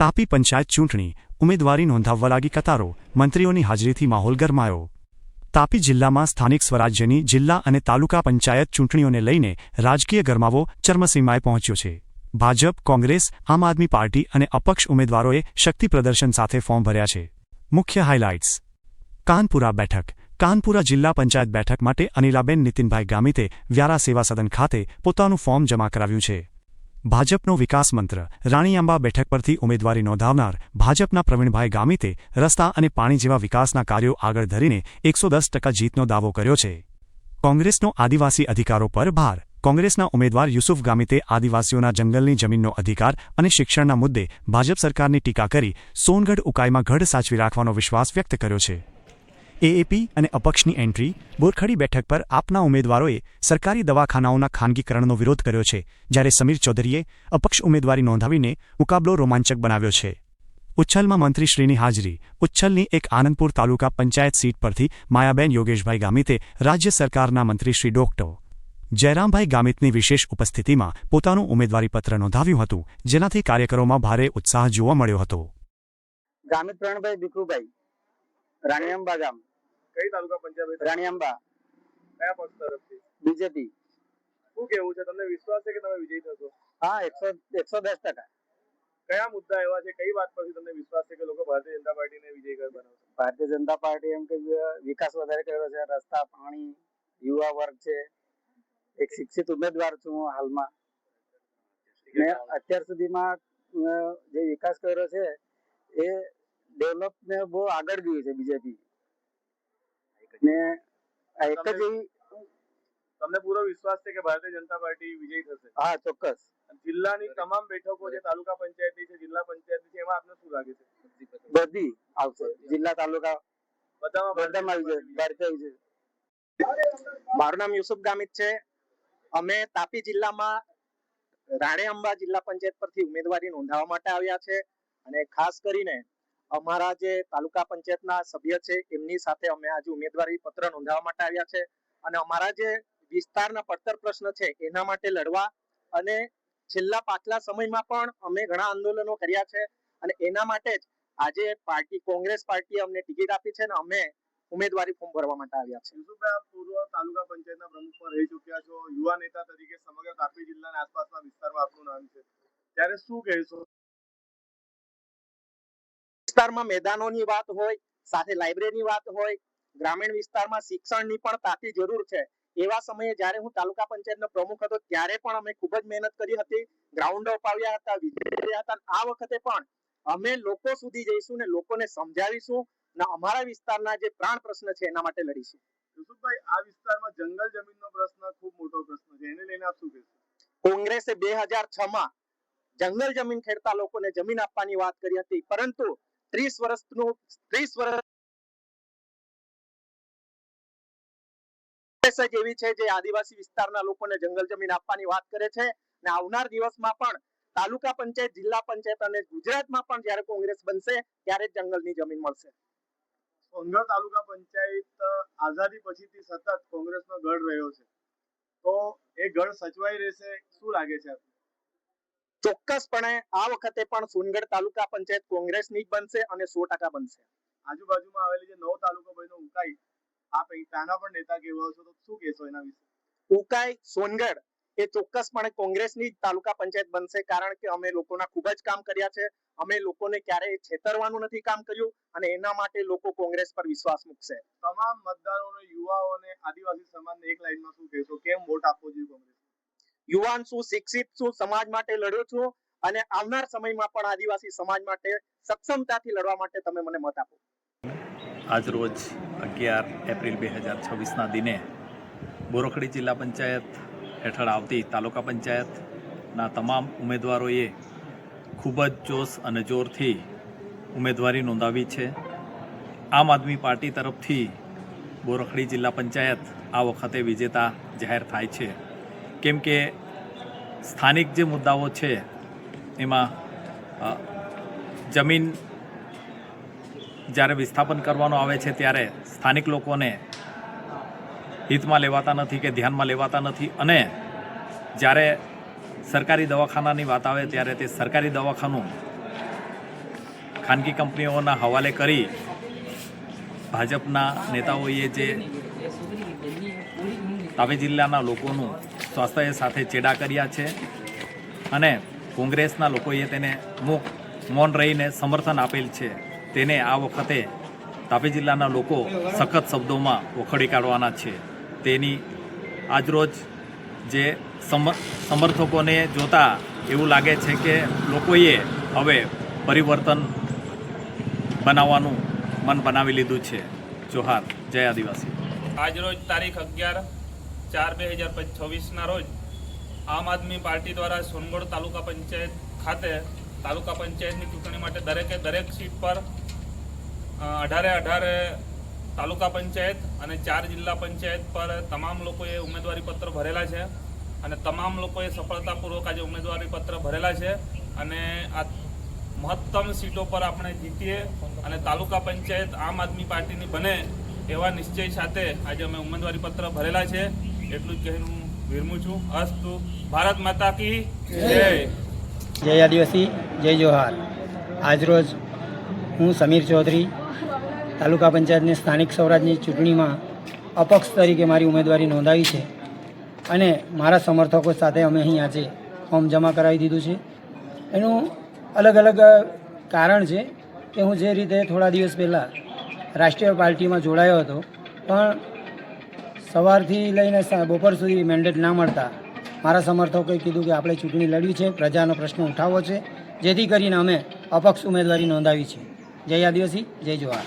તાપી પંચાયત ચૂંટણી ઉમેદવારી નોંધાવવા લાગી કતારો, મંત્રીઓની હાજરીથી માહોલ ગરમાયો। તાપી જિલ્લામાં સ્થાનિક સ્વરાજ્યની જિલ્લા અને તાલુકા પંચાયત ચૂંટણીઓને લઈને રાજકીય ગરમાવો ચરમસીમાએ પહોંચ્યો છે। ભાજપ, કોંગ્રેસ, આમ આદમી પાર્ટી અને અપક્ષ ઉમેદવારોએ શક્તિ પ્રદર્શન સાથે ફોર્મ ભર્યા છે। મુખ્ય હાઇલાઇટ્સ: કાનપુરા બેઠક। કાનપુરા જિલ્લા પંચાયત બેઠક માટે અનિલાબેન નીતિનભાઈ ગામિતે વ્યારા સેવા સદન ખાતે પોતાનું ફોર્મ જમા કરાવ્યું છે। ભાજપનો વિકાસ મંત્ર રાણીઆંબા બેઠક પરથી ઉમેદવારી નોંધાવનાર ભાજપના પ્રવીણભાઈ ગામિતે રસ્તા અને પાણી જેવા વિકાસના કાર્યો આગળ ધરીને 110% જીતનો દાવો કર્યો છે। કોંગ્રેસનો આદિવાસી અધિકારો પર ભાર। કોંગ્રેસના ઉમેદવાર યુસુફ ગામિતે આદિવાસીઓના જંગલની જમીનનો અધિકાર અને શિક્ષણના મુદ્દે ભાજપ સરકારની ટીકા કરી સોનગઢ ઉકાઈમાં ગઢ સાચવી રાખવાનો વિશ્વાસ વ્યક્ત કર્યો છે। એએપી અને અપક્ષની એન્ટ્રી। બોરખડી બેઠક પર આપના ઉમેદવારોએ સરકારી દવાખાનાઓના ખાનગીકરણનો વિરોધ કર્યો છે, જ્યારે સમીર ચૌધરીએ અપક્ષ ઉમેદવારી નોંધાવીને મુકાબલો રોમાંચક બનાવ્યો છે। ઉચ્છલમાં મંત્રીશ્રીની હાજરી। ઉચ્છલની એક આનંદપુર તાલુકા પંચાયત સીટ પરથી માયાબેન યોગેશભાઈ ગામિતે રાજ્ય સરકારના મંત્રીશ્રી ડોક્ટર જયરામભાઈ ગામિતની વિશેષ ઉપસ્થિતિમાં પોતાનું ઉમેદવારીપત્ર નોંધાવ્યું હતું, જેનાથી કાર્યકરોમાં ભારે ઉત્સાહ જોવા મળ્યો હતો। ગામિત પ્રણભાઈ ભીખુભાઈ, રાણીઆંબા ગામ। કઈ તાલુકા પંચાયત? રાણીઆંબા। કયા પક્ષ તરફથી? બીજેપી। શું કેવું છે, તમને વિશ્વાસ છે કે તમે વિજયી થશો? હા, 110%। કયા મુદ્દા એવા છે, કઈ વાત પરથી તમને વિશ્વાસ છે કે લોકો ભારતીય જનતા પાર્ટીને વિજયી બનાવશે? ભારતીય જનતા પાર્ટી એમ કે વિકાસ વધારે કર્યો છે, રસ્તા, પાણી, યુવા વર્ગ છે। એક શિક્ષિત ઉમેદવાર છું હું હાલમાં, ને અત્યાર સુધીમાં જે વિકાસ કર્યો છે એ ડેવલપ ને બહુ આગળ ગયું છે બીજેપી ને। એક જ તમને પૂરો વિશ્વાસ છે કે ભારતીય જનતા પાર્ટી વિજયી થશે? હા, ચોક્કસ। જિલ્લાની તમામ બેઠકો જે તાલુકા પંચાયતની છે, જિલ્લા પંચાયતની છે, એમાં આપને શું લાગે છે? બધી આવશે, જિલ્લા તાલુકા બધામાં આવી જાય, ભારતીય વિજય। મારું નામ યુસુફ ગામિત છે। અમે તાપી જિલ્લામાં રાણીઆંબા જિલ્લા પંચાયત પરથી ઉમેદવારી નોંધાવવા માટે આવ્યા છે, અને ખાસ કરીને અમારા જે તાલુકા પંચાયતના સભ્ય છે એમની સાથે અમે આજે ઉમેદવારી પત્ર નોંધાવવા માટે આવ્યા છે, અને અમારા જે વિસ્તારના પડતર પ્રશ્ન છે એના માટે લડવા, અને છેલ્લા પાછલા સમયમાં પણ અમે ઘણા આંદોલનો કર્યા છે, અને એના માટે જ આજે પાર્ટી કોંગ્રેસ પાર્ટીએ અમને ટિકિટ આપી છે, અને અમે ઉમેદવારી ફોર્મ ભરવા માટે આવ્યા છે। યુસુફભાઈ, પૂર્વ તાલુકા પંચાયતના પ્રમુખમાં રહી ચૂક્યા છો, યુવા નેતા તરીકે સમગ્ર તાપી જિલ્લાના આસપાસના વિસ્તારમાં આપનું નામ છે, ત્યારે શું કહેશો? વિસ્તારમાં મેદાનોની વાત હોય, સાથે લાઇબ્રેરીની વાત હોય, ગ્રામીણ વિસ્તારમાં શિક્ષણની પણ તાતી જરૂર છે। એવા સમયે જ્યારે હું તાલુકા પંચાયતનો પ્રમુખ હતો ત્યારે પણ અમે ખૂબ જ મહેનત કરી હતી, ગ્રાઉન્ડો અપાવ્યા હતા, વિજય હતા। આ વખતે પણ અમે લોકો સુધી જઈશું ને લોકોને સમજાવીશું, ને અમારા વિસ્તારના જે પ્રાણ પ્રશ્ન છે એના માટે લડીશું। યુસુફભાઈ, આ વિસ્તારમાં જંગલ જમીનનો પ્રશ્ન ખૂબ મોટો પ્રશ્ન છે, એને લઈને આપ શું કહેશો? કોંગ્રેસે 2006માં જંગલ જમીન ખેડતા લોકોને જમીન આપવાની વાત કરી હતી, પરંતુ 30 વર્ષ એવી છે જે આદિવાસી વિસ્તારના લોકોને જંગલ જમીન આપવાની વાત કરે છે, ને આવનાર દિવસમાં પણ તાલુકા પંચાયત, જિલ્લા પંચાયત અને ગુજરાતમાં પણ જ્યારે કોંગ્રેસ બનશે ત્યારે જ જંગલની જમીન મળશે। સોનગઢ તાલુકા પંચાયત આઝાદી પછીથી સતત કોંગ્રેસનો ગઢ રહ્યો છે, તો એ ગઢ સચવાઈ રહેશે, શું લાગે છે? ચોક્કસપણે આ વખતે પણ સોનગઢ તાલુકા પંચાયત કોંગ્રેસની જ બનશે અને 100% બનશે। આજુબાજુમાં આવેલી જે નવો તાલુકો બન્યો ઉકાઈ, આપ ત્યાંના પણ નેતા કહેવાઓ છો, તો શું કહેશો એના વિશે? ઉકાઈ, સોનગઢ એ ચોક્કસપણે કોંગ્રેસની તાલુકા પંચાયત બનશે, કારણ કે અમે લોકોના ખૂબ જ કામ કર્યા છે, અમે લોકોને ક્યારેય છેતરવાનું નથી કામ કર્યું, અને એના માટે લોકો કોંગ્રેસ પર વિશ્વાસ મૂકશે। તમામ મતદારોને, યુવાઓને, આદિવાસી સમાજને એક લાઈનમાં શું કહેશો, કેમ વોટ આપવો જોઈએ કોંગ્રેસ? યુવાન છું, શિક્ષિત છું, સમાજ માટે લડ્યો છું, અને આવનાર સમયમાં પણ આદિવાસી સમાજ માટે સક્ષમતાથી લડવા માટે તમે મને મત આપો। આજ રોજ 11 એપ્રિલ 2026ના દિને બોરખડી જિલ્લા પંચાયત હેઠળ આવતી તાલુકા પંચાયતના તમામ ઉમેદવારોએ ખૂબ જ જોશ અને જોરથી ઉમેદવારી નોંધાવી છે। આમ આદમી પાર્ટી તરફથી બોરખડી જિલ્લા પંચાયત આ વખતે વિજેતા જાહેર થાય છે, કેમ કે સ્થાનિક જે મુદ્દાઓ છે એમાં જમીન જ્યારે વિસ્થાપન કરવાનો આવે છે ત્યારે સ્થાનિક લોકોને હિતમાં લેવાતા નથી કે ધ્યાનમાં લેવાતા નથી, અને જ્યારે સરકારી દવાખાનાની વાત આવે ત્યારે તે સરકારી દવાખાનું ખાનગી કંપનીઓના હવાલે કરી ભાજપના નેતાઓએ જે તાપી જિલ્લાના લોકોનું સ્વાસ્થ્ય સાથે ચેડા કર્યા છે અને કોંગ્રેસના લોકોએ તેને મૌન રહીને સમર્થન આપેલ છે, તેને આ વખતે તાપી જિલ્લાના લોકો સખત શબ્દોમાં વખોડી કાઢવાના છે. તેની આજરોજ જે સમર્થકોને જોતા એવું લાગે છે કે લોકોએ હવે પરિવર્તન બનાવવાનું મન બનાવી લીધું છે. જોહાર, જય આદિવાસી. આજરોજ તારીખ 11/4/2024ના રોજ આમ આદમી પાર્ટી દ્વારા સોનગઢ તાલુકા પંચાયત ખાતે તાલુકા પંચાયતની ચૂંટણી માટે દરેક સીટ પર 18 તાલુકા પંચાયત અને 4 જિલ્લા પંચાયત પર તમામ લોકોએ ઉમેદવારી પત્ર ભરેલા છે અને તમામ લોકોએ સફળતાપૂર્વક આજે ઉમેદવારી પત્ર ભરેલા છે અને આ મહત્તમ સીટો પર આપણે જીતીએ અને તાલુકા પંચાયત આમ આદમી પાર્ટીની બને એવા નિશ્ચય સાથે આજે અમે ઉમેદવારી પત્ર ભરેલા છે. એટલું જ કહીને હું વિરમું છું. અસ્તુ. ભારત માતા કી જય. જય આદિવાસી, જય જોહાર. આજરોજ હું સમીર ચૌધરી તાલુકા પંચાયતની સ્થાનિક સ્વરાજની ચૂંટણીમાં અપક્ષ તરીકે મારી ઉમેદવારી નોંધાવી છે અને મારા સમર્થકો સાથે અમે અહીં આજે ફોર્મ જમા કરાવી દીધું છે. એનું અલગ અલગ કારણ છે કે હું જે રીતે થોડા દિવસ પહેલાં રાષ્ટ્રીય પાર્ટીમાં જોડાયો હતો પણ સવારથી લઈને બપોર સુધી મેન્ડેટ ના મળતા મારા સમર્થકોએ કીધું કે આપણે ચૂંટણી લડવી છે, પ્રજાનો પ્રશ્ન ઉઠાવવો છે, જેથી કરીને અમે અપક્ષ ઉમેદવારી નોંધાવી છે. જય આદિવાસી, જય જોહાર.